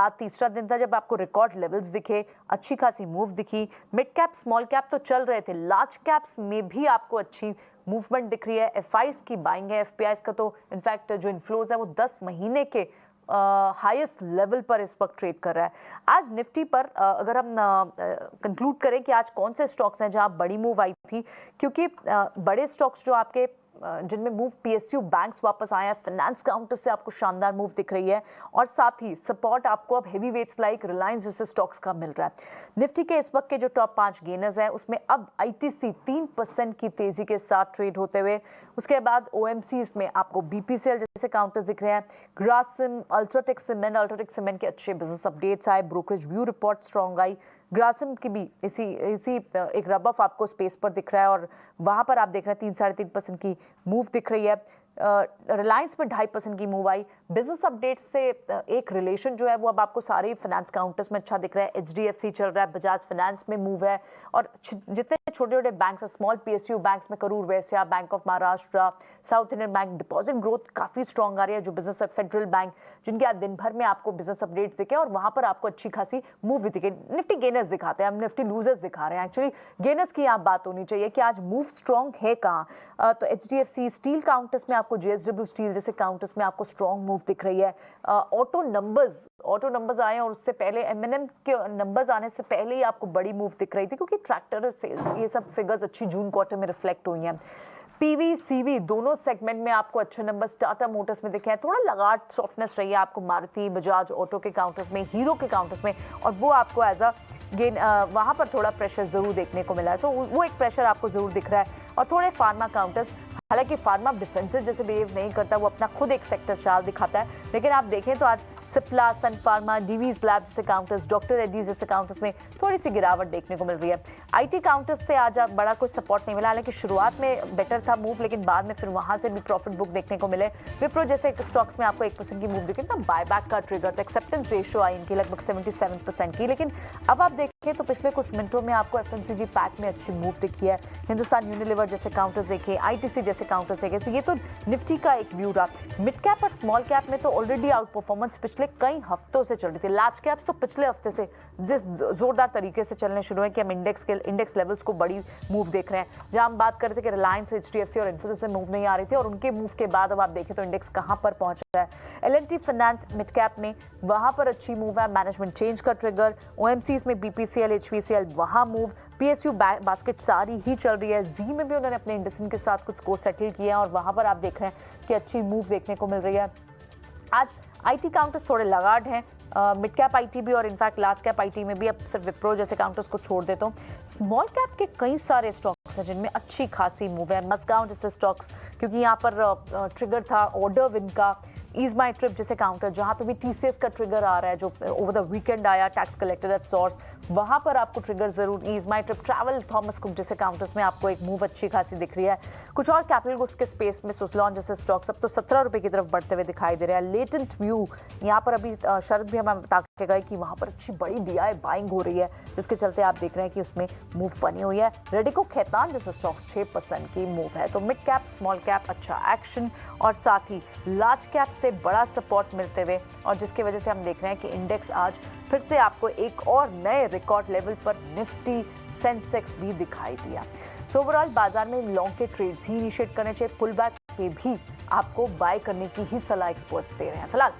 आज तीसरा दिन था जब आपको रिकॉर्ड लेवल्स दिखे, अच्छी खासी मूव दिखी। मिड कैप स्मॉल कैप तो चल रहे थे, लार्ज कैप्स में भी आपको अच्छी मूवमेंट दिख रही है। एफआईज की बाइंग है, एफपीआईज का तो इनफैक्ट जो इन्फ्लोज है वो 10 महीने के हाईएस्ट लेवल पर इस वक्त ट्रेड कर रहा है। आज निफ्टी पर अगर हम कंक्लूड करें कि आज कौन से स्टॉक्स हैं जहां बड़ी मूव आई थी, क्योंकि बड़े स्टॉक्स जो आपके जिनमें मूव पीएसयू बैंक्स वापस आए हैं, फाइनेंस काउंटर से आपको शानदार मूव दिख रही है और साथ ही सपोर्ट आपको अब हेवी वेट्स लाइक रिलायंस जैसे स्टॉक्स का मिल रहा है। निफ्टी के इस वक्त के जो टॉप 5 गेनर्स हैं उसमें अब आईटीसी 3% की तेजी के साथ ट्रेड होते हुए, उसके बाद ओएमसीज में आपको बीपीसीएल जैसे काउंटर्स दिख रहे हैं, ग्रासिम, अल्ट्राटेक सीमेंट के अच्छे बिजनेस अपडेट्स आए, brokerage view report strong I. Grasim की भी इसी एक रब ऑफ आपको स्पेस पर दिख रहा है और वहां पर आप देख रहे हैं 3-3.5% की मूव दिख रही है। रिलायंस में 2.5% की मूव आई। बिजनेस अपडेट्स से एक रिलेशन जो है वो अब आपको सारे फाइनेंस काउंटर्स में अच्छा दिख रहा है। एचडीएफसी चल रहा है, बजाज फाइनेंस में मूव है और जितने छोटे छोटे बैंक्स हैं, स्मॉल पीएसयू बैंक्स में Karur Vysya, bank of Maharashtra, south Indian bank, deposit growth काफी स्ट्रॉन्ग आ रही है। जो बिजनेस है फेडरल बैंक, जिनके आज दिन भर में आपको बिजनेस अपडेट्स दिखे और वहां पर आपको अच्छी खासी मूव भी दिखे। निफ्टी गेनर्स दिखाते हैं, हम निफ्टी लूजर्स दिखा रहे हैं। एक्चुअली गेनर्स की यहाँ बात होनी चाहिए कि आज मूव स्ट्रॉन्ग है कहाँ। तो एचडीएफसी स्टील काउंटर्स में आपको, जेएसडब्ल्यू स्टील जैसे काउंटर्स में आपको स्ट्रॉन्ग मूव दिख रही है। ऑटो नंबर्स आए और उससे पहले एमएनएम के नंबर्स आने से पहले ही आपको बड़ी मूव दिख रही थी, क्योंकि ट्रैक्टर सेल्स ये सब फिगर्स अच्छी जून क्वार्टर में रिफ्लेक्ट हुई हैं। पीवी सीवी दोनों सेगमेंट में आपको अच्छे नंबर्स टाटा मोटर्स में दिखे हैं। थोड़ा लगाट सॉफ्टनेस रही है आपको मारुति, बजाज ऑटो के काउंटर्स में, हीरो के काउंटर्स में, और वो आपको एज अ गेन वहां पर थोड़ा प्रेशर जरूर देखने को मिला है। तो वो एक प्रेशर आपको जरूर दिख रहा है। और थोड़े फार्मा काउंटर्स, हालांकि फार्मा डिफेंसिव जैसे बिहेव नहीं करता, वो अपना खुद एक सेक्टर चाल दिखाता है, लेकिन आप देखें तो आज सिप्ला, सन फार्मा, डीवीज लैब जैसे काउंटर्स, डॉक्टर रेड्डीज जैसे काउंटर्स में थोड़ी सी गिरावट देखने को मिल रही है। आईटी काउंटर्स से आज बड़ा कोई सपोर्ट नहीं मिला, हालांकि शुरुआत में बेटर था मूव, लेकिन बाद में फिर वहां से भी प्रॉफिट बुक देखने को मिले। विप्रो जैसे स्टॉक्स में आपको 1% की मूव दिखी, तो बायबैक का ट्रिगर, तो एक्सेप्टेंस रेशियो आई इनकी लगभग 77% की। लेकिन अब आप देखें तो पिछले कुछ मिनटों में आपको एफएमसीजी पैक में अच्छी मूव दिखी है। हिंदुस्तान यूनिलीवर जैसे काउंटर्स देखे, आईटीसी जैसे काउंटर्स देखे, तो ये तो निफ्टी का एक व्यू रहा। मिड कैप और स्मॉल कैप में तो ऑलरेडी आउट परफॉर्मेंस पिछले कई हफ्तों से चल रही थी। लार्ज कैप्स तो पिछले हफ्ते से जिस जोरदार तरीके से चलने शुरू हुए कि हम इंडेक्स लेवल्स को बड़ी मूव देख रहे हैं। जहां हम बात कर रहे थे कि रिलायंस, एचडीएफसी और इन्फोसिस से मूव नहीं आ रही थी, और उनके मूव के बाद अब आप देखें तो इंडेक्स कहां पर पहुंच रहा है। एलएनटी फाइनेंस मिड कैप में वहां पर अच्छी मूव है, मैनेजमेंट चेंज का ट्रिगर। ओएमसीज में बीपीसीएल, एचपीसीएल वहां मूव, पीएसयू बास्केट सारी ही चल रही है। जी में भी उन्होंने अपने इंडस्ट्री के साथ कुछ स्कोर सेटल किया है और वहां पर आप देख रहे हैं कि अच्छी मूव देखने को मिल रही है। आज आईटी काउंटर्स थोड़े लगाड हैं, मिड कैप आईटी भी और इनफैक्ट लार्ज कैप आईटी में भी। अब सिर्फ विप्रो जैसे काउंटर्स को छोड़ देता हूँ। स्मॉल कैप के कई सारे स्टॉक्स हैं जिनमें अच्छी खासी मूव है। मस्गांव जैसे स्टॉक्स, क्योंकि यहाँ पर ट्रिगर था ऑर्डर विन का। ईज माई ट्रिप जैसे काउंटर, जहाँ पे भी टीसीएस का ट्रिगर आ रहा है, जो ओवर द वीकेंड आया, टैक्स कलेक्टेड एट सोर्स, वहां पर आपको ट्रिगर जरूर। ईज माई ट्रिप, ट्रैवल, थॉमस कुक जैसे काउंटर्स में आपको एक मूव अच्छी खासी दिख रही है। कुछ और कैपिटल गुड्स के स्पेस में सुजलॉन जैसे स्टॉक्स अब तो 17 रुपए की तरफ बढ़ते हुए दिखाई दे रहे हैं। लेटेंट व्यू, यहाँ पर अभी शरद भी हमें बता के गए कि वहां पर अच्छी बड़ी डीआई बाइंग हो रही है, जिसके चलते आप देख रहे हैं कि उसमें मूव बनी हुई है। रेडिको खैतान जैसे स्टॉक्स 6% की मूव है। तो मिड कैप स्मॉल कैप अच्छा एक्शन, और साथ ही लार्ज कैप से बड़ा सपोर्ट मिलते हुए, और जिसकी वजह से हम देख रहे हैं कि इंडेक्स आज फिर से आपको एक और नए रिकॉर्ड लेवल पर निफ्टी, सेंसेक्स भी दिखाई दिया। सो ओवरऑल बाजार में लॉन्ग के ट्रेड्स ही इनिशिएट करने चाहिए, पुल बैक के भी आपको बाय करने की ही सलाह एक्सपर्ट्स दे रहे हैं। फिलहाल